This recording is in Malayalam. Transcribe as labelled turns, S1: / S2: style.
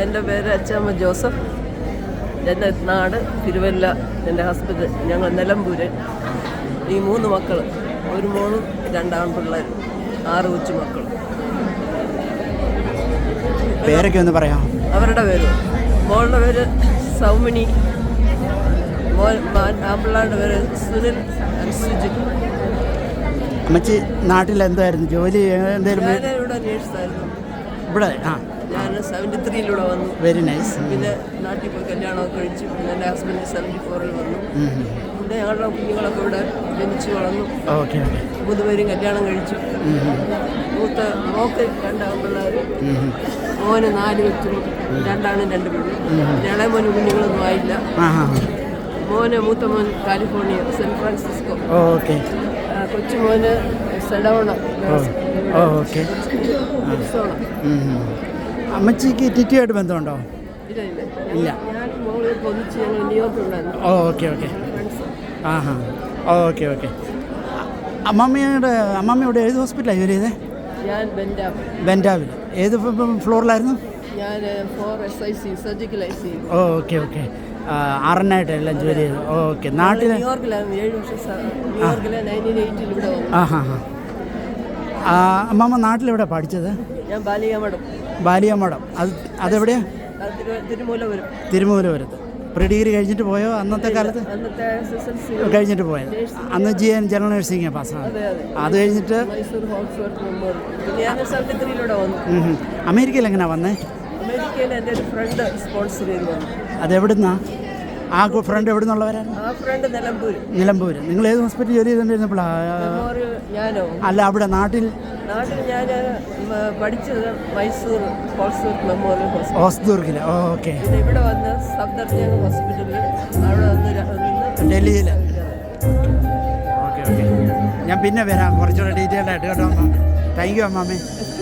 S1: എൻ്റെ പേര് അച്ചാമ്മ ജോസഫ്. എൻ്റെ നാട് തിരുവല്ല. എൻ്റെ ഹസ്ബൻഡ് ഞങ്ങൾ നിലമ്പൂര്. ഈ 3 മക്കൾ, ഒരു മോളും 2 ആൺപിള്ളേരും, 6 കൊച്ചുമക്കളും.
S2: പേരൊക്കെ ഒന്ന് പറയാം.
S1: അവരുടെ പേര്, മോളുടെ പേര് സൗമിനി, ആൺപിള്ളേരുടെ പേര് സുനിൽ ആൻഡ് സുജിത്.
S2: അമ്മച്ചി നാട്ടിൽ എന്തായിരുന്നു ജോലി? എന്തായാലും
S1: ഇവിടെ നേഴ്സായിരുന്നു.
S2: ഇവിടെ
S1: ഞാൻ 73-ലൂടെ വന്നു.
S2: Very nice.
S1: പിന്നെ നാട്ടിൽ പോയി കല്യാണമൊക്കെ കഴിച്ചു. പിന്നെ എൻ്റെ ഹസ്ബൻഡ് 74-ൽ വന്നു. പിന്നെ ഞങ്ങളുടെ കുഞ്ഞുങ്ങളൊക്കെ ഇവിടെ ജനിച്ചു വളർന്നു.
S2: ഓക്കെ.
S1: 3 പേരും കല്യാണം കഴിച്ചു. മൂത്ത മോക്ക് 2 ആൺപിള്ളേർ, മോന് 4 കൊച്ചും, 2 ആണും 2 പെണ്ണും. ഇളയ മോന് കുഞ്ഞുങ്ങളൊന്നും ആയില്ല. മൂത്ത മോൻ കാലിഫോർണിയ, സെൻ ഫ്രാൻസിസ്കോ.
S2: ഓക്കെ.
S1: കൊച്ചുമോന് സെഡോണ.
S2: ഓക്കെ. അമ്മച്ചിക്ക് ടിറ്റിയായിട്ട് ബന്ധമുണ്ടോ? ഇല്ല.
S1: ഞാൻ മോളെ പൊന്നിച്ച് ഞങ്ങൾ ന്യൂയോർക്കിലുണ്ടായിരുന്നു.
S2: ഓക്കെ. ഓക്കെ. അമ്മമ്മയുടെ ഏത് ഹോസ്പിറ്റലാണ് ജോലി ചെയ്തത്?
S1: ഞാൻ
S2: ബെൻഡാവിൽ. ഏത് ഫ്ലോറിലായിരുന്നു?
S1: ഞാൻ 4 SIC സർജിക്കൽ ICU.
S2: ഓക്കെ. RN-ആയിട്ട് എല്ലാം ജോലി ചെയ്തു. ഓക്കെ. നാട്ടിൽ
S1: ന്യൂയോർക്കിലായിരുന്നു 7 വർഷം. ന്യൂയോർക്കിലെ 1980 ഇവിടെ വന്നു.
S2: അമ്മമ്മ നാട്ടിലെവിടെ പഠിച്ചത്?
S1: ഞാൻ
S2: ബാലിയമഠം. അതെവിടെയാ? തിരുമൂലപുരത്ത്. പ്രീ ഡിഗ്രി കഴിഞ്ഞിട്ട് പോയോ? അന്നത്തെ കാലത്ത് കഴിഞ്ഞിട്ട് പോയത്. അന്ന് GN ജനറൽ നഴ്സിംഗ് പാസ്സാണ്. അത് കഴിഞ്ഞിട്ട് അമേരിക്കയിൽ എങ്ങനെയാ വന്നേ?
S1: അമേരിക്കയിൽ എൻ്റെ ഒരു ഫ്രണ്ട് സ്പോൺസർ ചെയ്ത് വന്നു.
S2: അതെവിടുന്നാ? ആ ഫ്രണ്ട് എവിടെ നിന്നുള്ളവരാണ്?
S1: ആ ഫ്രണ്ട്
S2: നിലമ്പൂര്. നിങ്ങൾ ഏത് ഹോസ്പിറ്റൽ ജോലി ചെയ്തിട്ടുണ്ടിരുന്നപ്പോഴാണ്?
S1: ഞാനോ?
S2: അല്ല, അവിടെ നാട്ടിൽ
S1: ഞാൻ പഠിച്ചത് മൈസൂർ ഹോൾസൂർ മെമ്മോറിയൽ ഹോസ്പിറ്റൽ.
S2: ഹോസ്ദുർഗിൽ. ഓക്കെ.
S1: ഇവിടെ വന്ന് സഫ്ദർജംഗ് ഹോസ്പിറ്റലിൽ, അവിടെ വന്ന്
S2: ഡൽഹിയിൽ. ഓക്കെ. ഞാൻ പിന്നെ വരാം കുറച്ചുകൂടെ ഡീറ്റെയിൽഡ് ആയിട്ട് കേട്ടോ. Thank you അമ്മാമേ.